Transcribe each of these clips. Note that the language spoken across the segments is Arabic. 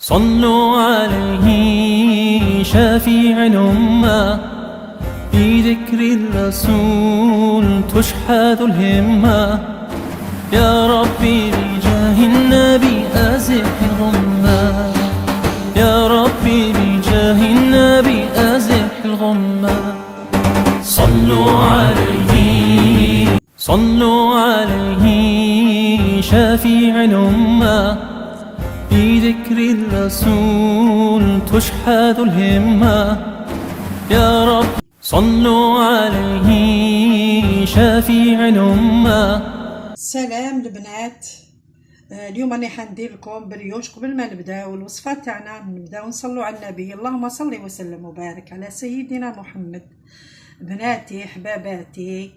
صلوا عليه شافيع الأمة، بذكر الرسول تشحذ الهمة. يا ربي بجاه النبي أزح الغمة، يا ربي بجاه النبي أزح الغمة. صلوا عليه، صلوا عليه شافيع الأمة، بذكر الرسول تشحذ الهمة. يا رب صلوا عليه شافيع الأمة. سلام البنات. اليوم راني حندير لكم بريوش. قبل ما نبداو الوصفه تاعنا نبداو نصلوا على النبي. اللهم صل وسلم وبارك على سيدنا محمد. بناتي حباباتي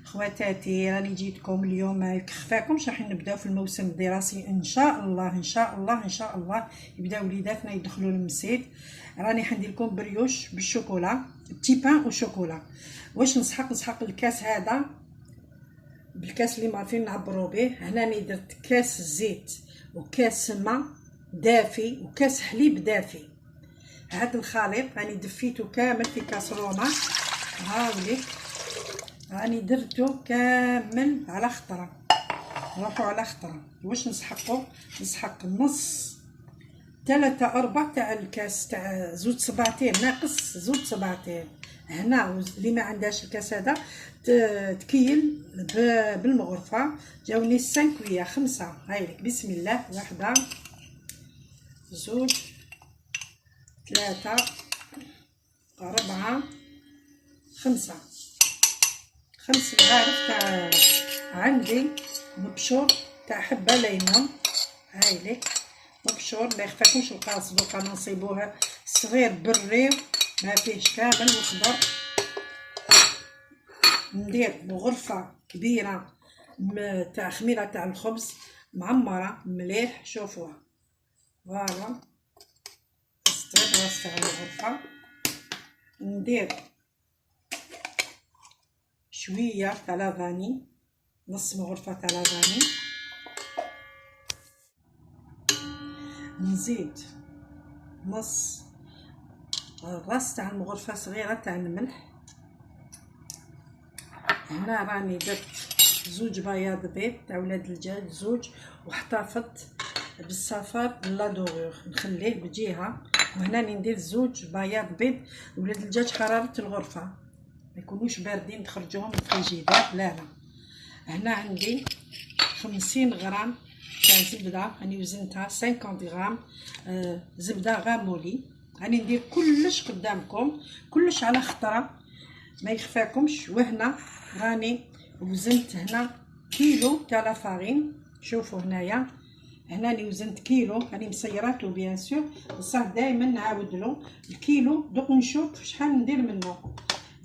خواتاتي، راني جيتكم اليوم ما يكفاكمش، راح نبداو في الموسم الدراسي ان شاء الله ان شاء الله ان شاء الله. يبداو وليداتنا يدخلوا للمسجد. راني حندير لكم بريوش بالشوكولا، بتي بان وشوكولا. واش نسحق الكاس هذا بالكاس اللي معرفين نعبروا به. هنا راني درت كاس زيت وكاس ماء دافي وكاس حليب دافي. هذا الخليط راني دفيته كامل في كاسرونه. هاوليك راني درتو كامل على خطره. نروحوا على خطره. واش نسحقوا؟ نسحق نص 3/4 تاع الكاس تاع زوج صباعتين ناقص زوج صباعتين. هنا اللي ما عندهاش الكاس هذا تكيل بالمغرفه. جاوني 5 كويا 5. هايلك بسم الله. 1 2 3 4 5. 5 معالق تاع عندي مبشور تاع حبه ليمون. هايلك مبشور ما يخفاكمش القاص. دوكا نصيبوها صغير بري ما فيهش كامل وخضر. ندير غرفه كبيره تاع خميره تاع الخبز معمره مليح. شوفوها فوالا استغرق الغرفه. ندير شويه تاع لافاني، نص مغرفه تاع لافاني. نزيد نص راس تاع المغرفه صغيره تاع الملح. هنا راني درت 2 بياض بيض تاع ولاد الدجاج، 2، واحتفظت بالصفار لادوغور نخليه بجهه. وهنا ندير 2 بياض بيض. ولاد الدجاج حراره الغرفه ما يكونوش باردين تخرجوهم من الفريجيدار، لا لا. هنا عندي 50 غرام تاع زبده، راني وزنتها 50 غرام زبده غامولي. راني ندير كلش قدامكم، كلش على خطره ما يخفاكمش. وهنا راني وزنت هنا كيلو تاع لافارين. شوفوا هنايا، هنا راني وزنت كيلو، راني مسيراتو بيان سور، بصح دائما نعاود له الكيلو. دوك نشوف شحال ندير منه.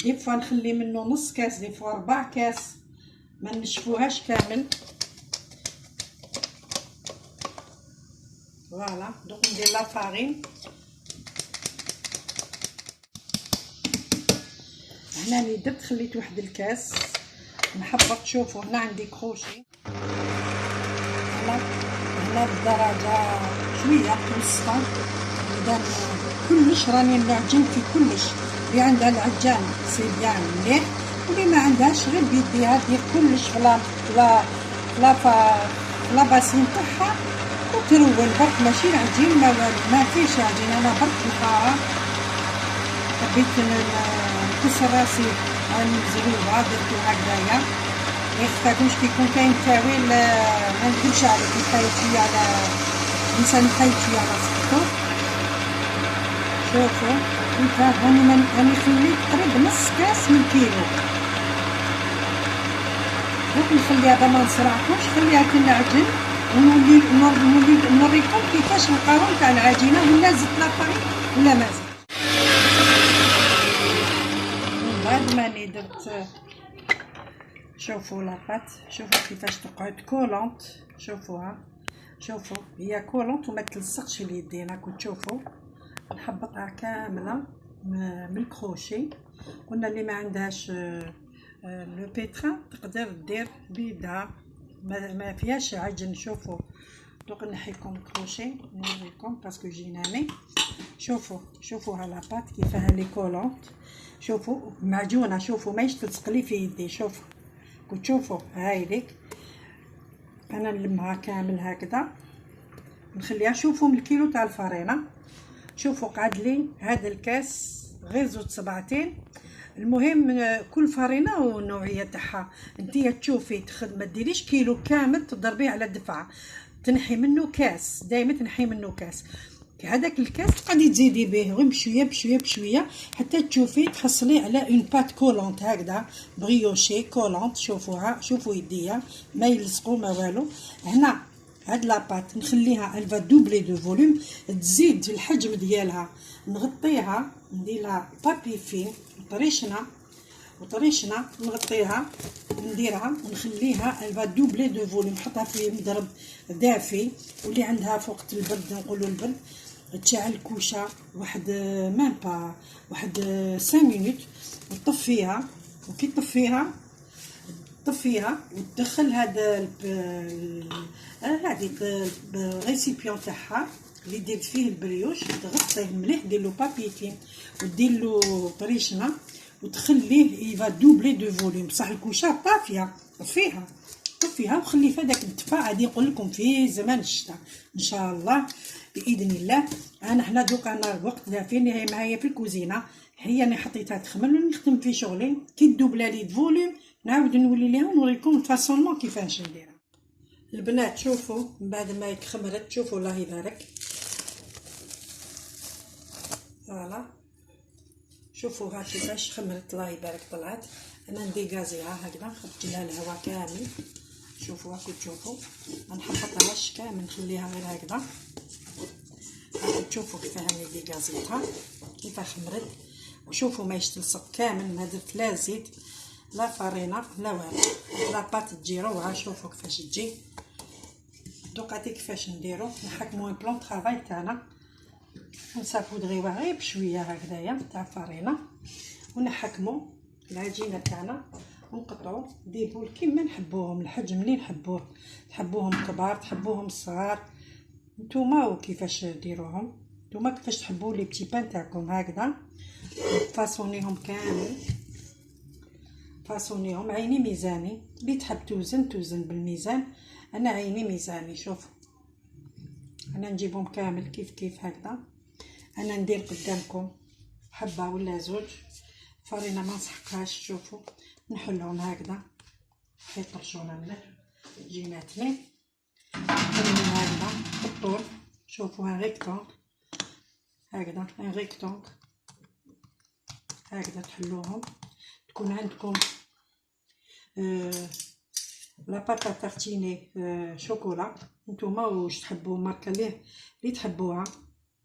دي فوا نخلي منه نص كاس، دي فوا 4 كاس، ما نشفوهاش كامل. فوالا دوك ندير لافارين. هنا راني درت خليت واحد الكاس نحبط. شوفوا هنا عندي كروشي. هنا بالدرجه شويه متوسطه. اذا كلش راني نعجن في كلش. اللي عندها العجان سي بيان مليح، واللي ما عندهاش غير بيديها دير كلش في لاباسين تاعها وترول برك. ماشي العجين ما فيش عجين. انا برك الحاره حبيت نكسر راسي راني مزروبه درتو هكذايا. ما يخفاكمش كيكون كاين تاويل ما نكذبش عليك، نحيد شويه على الانسان، نحيد شويه على صحتو. شوفوا انت راني خليت قريب نص كاس من كيلو. دوك نخليها هذا ما نصرعكمش، خليها كنعجن ونولي نوريكم كيفاش القارون تاع العجينه. ولا زدت لافارين ولا ما زدت. بعد ما راني درت شوفوا لاباط، شوفوا كيفاش تقعد كولونط. شوفوها، شوفوا هي كولونط وما تلصقش اليدين. راكم تشوفوا نحبطها كامله من الكروشي. قلنا اللي ما عندهاش لو بيترا تقدر دير بيدها ما فيهاش عجن. شوفوا دوك نحي لكم الكروشي نوريكم باسكو جيناني. شوفوا ها لاباط كيفاه لي كولونت. شوفوا معجونه، شوفوا ماهيش تلصق لي في يدي. شوفوا كنت تشوفوا هاي ليك انا نلمها كامل هكذا نخليها. شوفوا من الكيلو تاع الفرينه، شوفوا قعد لي هذا الكاس غير زوج صبعتين. المهم كل فرينه والنوعيه تاعها. نتيا تشوفي ما ديريش كيلو كامل تضربيه على دفعه، تنحي منه كاس، دائما تنحي منه كاس. هذاك الكاس تقعدي تزيدي به غير بشويه بشويه بشويه حتى تشوفي تحصلي على اون بات كولونت هكذا بريوشي كولونت. شوفوها، شوفوا يديا ما يلصقوا ما والو. هنا هاد لاباط نخليها الفا دوبلي دو فوليوم، تزيد الحجم ديالها. نغطيها ندير لها بابي فين وطريشنا نغطيها نديرها ونخليها الفا دوبلي دو فوليوم. نحطها في مضرب دافي، واللي عندها في وقت البرد نقولوا البرد تشعل الكوشه واحد ميم با واحد 5 مينوت وتطفيها. وكي تطفيها وتدخل هذا هذيك الريسيبيون تاعها اللي درت فيه البريوش، تغطيه مليح، دير له بابيتين ودير له طريشنا وتخليه يفا دوبلي دو فوليوم. بصح الكوشه طافيه، طفيها وخلي في هذاك الدفاع. غادي نقول لكم في زمان الشتاء ان شاء الله باذن الله. انا حنا دوكا انا الوقت دافي هي معايا في الكوزينه، هي انا حطيتها تخمر ونخدم في شغلي. كي دوبلا لي فوليوم نعاود نولي ليها ونوريكم الفاسونمون كيفاش نديرها. البنات شوفوا من بعد ما خمرت، شوفوا الله يبارك. فوالا شوفوا ها كيفاش خمرت الله يبارك طلعت. انا نديغازيها هكذا، خرجت لها الهواء كامل. شوفوا هاكو تشوفوا ما نحطهاش كامل، نخليها غير هكذا. هاكو تشوفوا كيفاه راني ديغازيتها كيفاه خمرت. وشوفوا ماهيش تلصق كامل، ما درت لا زيت لا فرينه لا والو. لاباط تجي روعه. شوفوا كيفاش تجي. دوكا كيفاش نديرو نحكمو ان بلون طرافاي تاعنا، نسافودغيوها غير بشويه هكذايا تاع فرينه، ونحكمو العجينه تاعنا ونقطعو دي بول كيما نحبوهم، الحجم اللي نحبوه. تحبوهم كبار تحبوهم صغار، نتوما وكيفاش ديروهم، نتوما كيفاش تحبوا لي بتي بان تاعكم هكذا. فاصونيهم كامل، فاصونيهم. عيني ميزاني، اللي تحب توزن بالميزان. انا عيني ميزاني. شوفوا انا نجيبهم كامل كيف هكذا. انا ندير قدامكم حبه ولا زوج فرينه ما نسحقهاش. شوفوا نحلهم هكذا يطرشونا مليح جيناتني هكذا بالطول. شوفوا ها ريكتونغ هكذا، ان ريكتونغ هكذا تحلوهم. تكون عندكم لا باتا تارتيني شوكولا، نتوما واش تحبوا ماركه اللي تحبوها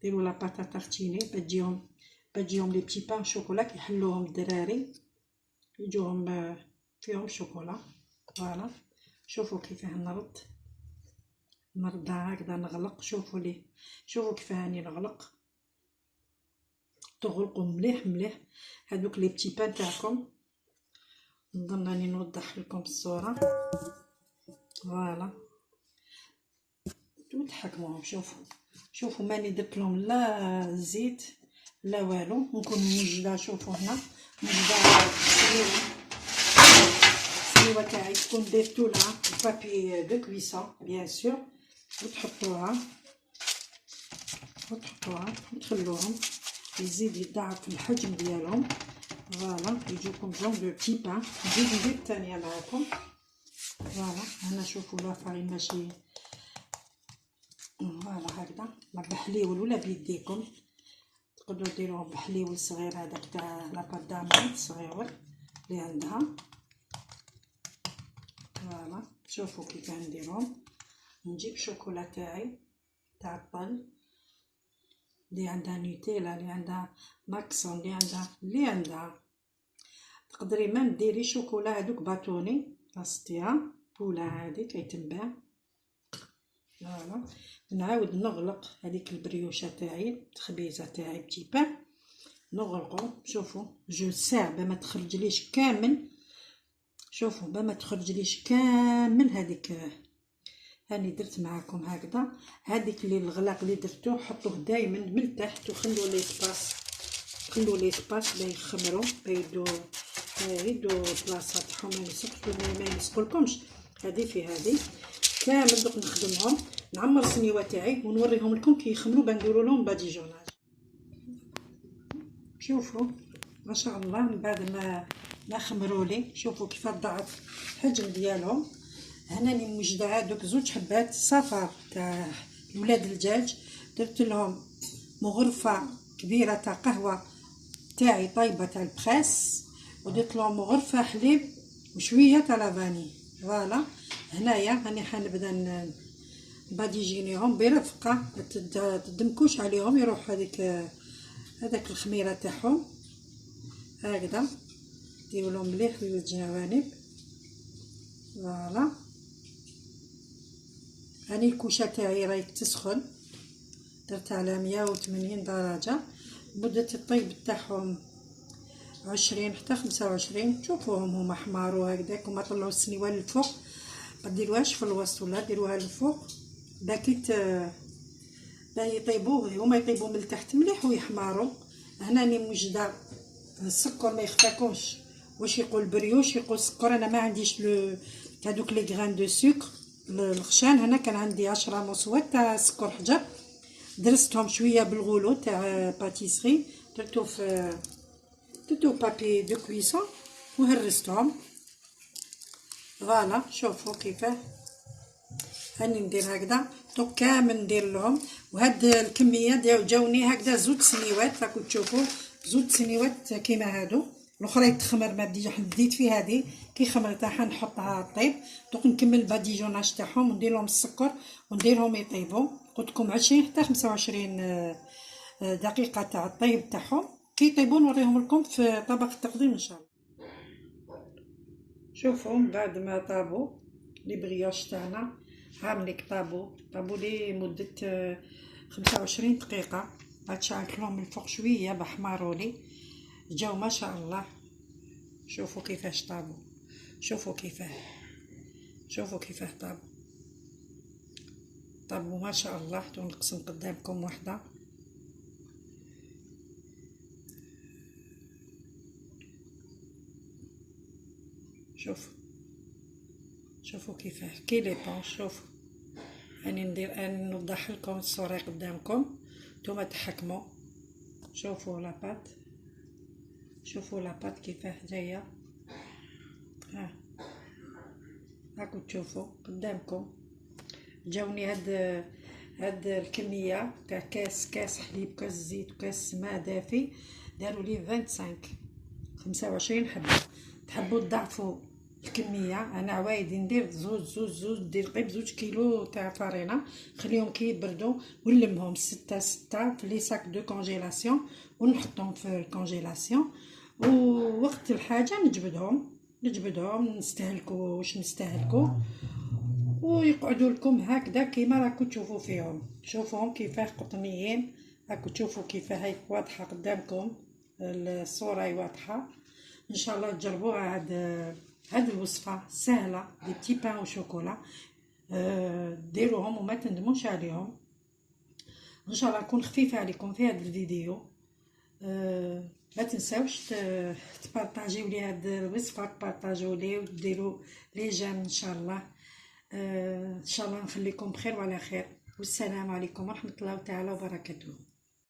ديروا لا باتا تارتيني بتجيهم لي بتي بان شوكولا كيحلوهم الدراري يجوهم فيهم شوكولا. فوالا شوفوا كيفاه نردها هكذا نغلق. شوفوا كيفاه راني نغلق. تغلقوا مليح هذوك لي بتي بان تاعكم. نظن راني نوضح لكم الصوره. فوالا وتحكموهم. شوفوا ماني درت لهم لا زيت لا والو. نكون موجده. شوفوا هنا موجده السليوه تاعي تكون درتو لها بابي دو كويسون بيان سور، وتحطوها وتخلوهم يزيد يضاعف الحجم ديالهم. فوالا يجوكم جون دو بتي بان. نزيد ندير الثانيه معاكم. فوالا هنا شوفوا لا فارين ماشي فوالا هكذا بحليول ولا بيديكم، تقدروا ديروه بحليول صغير هذاك تاع لاباط دامون صغير اللي عندها. فوالا شوفوا كيف نديرهم. نجيب شوكولا تاعي تاع الطل اللي عندها نوتيلا، اللي عندها ماكسون، اللي عندها تقدري ما ديري شوكولا هذوك باتوني لاصتيها بولا هذيك يتنباع. فوالا نعاود نغلق هذيك البريوشه تاعي التخبيزه تاعي بتي بان نغلقو. شوفوا جو ساع ما تخرجليش كامل. شوفوا ما تخرجليش كامل هاني درت معاكم هكذا. هذيك اللي الغلاق اللي درتو حطوه دائما من التحت وخلوا لي سباس باش يخمروا يدو بلاصه تاعهم ما يلصقولكمش. هذه في هذه كامل دوك نخدمهم، نعمر السنيوه تاعي ونوريهم لكم كي يخمروا بنديروا لهم باديجوناج. شوفوا ما شاء الله من بعد ما خمروا لي، شوفوا كيف ضاعف الحجم ديالهم. هنا راني موجده دوك 2 حبات صفار تاع ولاد الدجاج، درت لهم مغرفه كبيره تاع قهوه تاعي طايبه تاع البخاس، ودرت لهم مغرفه حليب وشويه تاع لافاني. فوالا هنايا راني حنبدا نباديجينيهم برفقه، تدمكوش عليهم يروح هذاك الخميره تاعهم هكذا، ديروا لهم مليح للجوانب. فوالا هاني الكوشه تاعي راهي تسخن، درت على 180 درجه، مده الطيب تاعهم 20 حتى 25. شوفوهم هما حماروا هكذاك وما طلعوا السنيوه للفوق، ما ديروهاش في الوسط ولا ديروها للفوق باكيت يطيبوه هما يطيبوا من التحت مليح ويحماروا. هنا راني موجده السكر ما يخفاكمش، واش يقول بريوش يقول سكر، انا ما عنديش هذوك لي غران دو سكر الخشان. هنا كان عندي 10 مصوات تاع سكر حجر، درستهم شويه بالغلو تاع باتيسري، درتو بابي دو كويسون وهرستهم. فوالا شوفوا كيفاه هاني ندير هكذا دوك كامل ندير لهم. وهاد الكميه جاوني هكذا 2 سنيوات، راكم تشوفوا 2 سنيوات كيما هادو. الاخرى تخمر ما بديت في هذه كي خمرتها حنحطها طيب. دوك نكمل الباديجوناج تاعهم وندير لهم السكر ونديرهم يطيبوا. قلت لكم 20 حتى 25 دقيقه تاع الطيب تاعهم. كي يطيبوا نوريهم لكم في طبق التقديم ان شاء الله. شوفوا بعد ما طابوا لي بريوش تاعنا هامليك طابوا لي مده 25 دقيقه. بعد شعلت لهم من الفوق شويه بحماروا لي، جاو ما شاء الله. شوفوا كيفاش طابوا، شوفوا كيفاه طابوا ما شاء الله. نقسم قدامكم وحده، شوفوا كيفاه كي لي بون. شوفوا راني نوضح لكم الصوره قدامكم نتوما تحكموا. شوفوا لاباط كيفاه جايه، راكم تشوفوا قدامكم. جاوني هاد الكميه تاع كاس حليب، كاس زيت وكاس ماء دافي، داروا لي 25 حبه. تحبوا تضاعفوا الكميه، انا عوايدي ندير زوج دير قريب 2 كيلو تاع فرينه، خليهم كي يبردوا ونلمهم 6 في لي ساك دو كونجيلاسيون ونحطهم في الكونجيلاسيون، ووقت الحاجه نجبدهم نستهلكوا واش نستهلكوا، ويقعدوا لكم هكذا كيما راكم تشوفوا فيهم. شوفوهم كيفاه قطنيين، راكم تشوفوا كيفاه هاي واضحه قدامكم الصوره واضحه. ان شاء الله تجربوها هاد الوصفه سهله دي بتي بان وشوكولا، ديروهم وما تندموش عليهم. ان شاء الله نكون خفيفه عليكم في هذا الفيديو. ما تنساوش تبارطاجيو لي هاد الوصفه، تبارطاجيو لي وديروا لي جيم ان شاء الله. ان شاء الله نخليكم بخير وعلى خير، والسلام عليكم ورحمه الله تعالى وبركاته.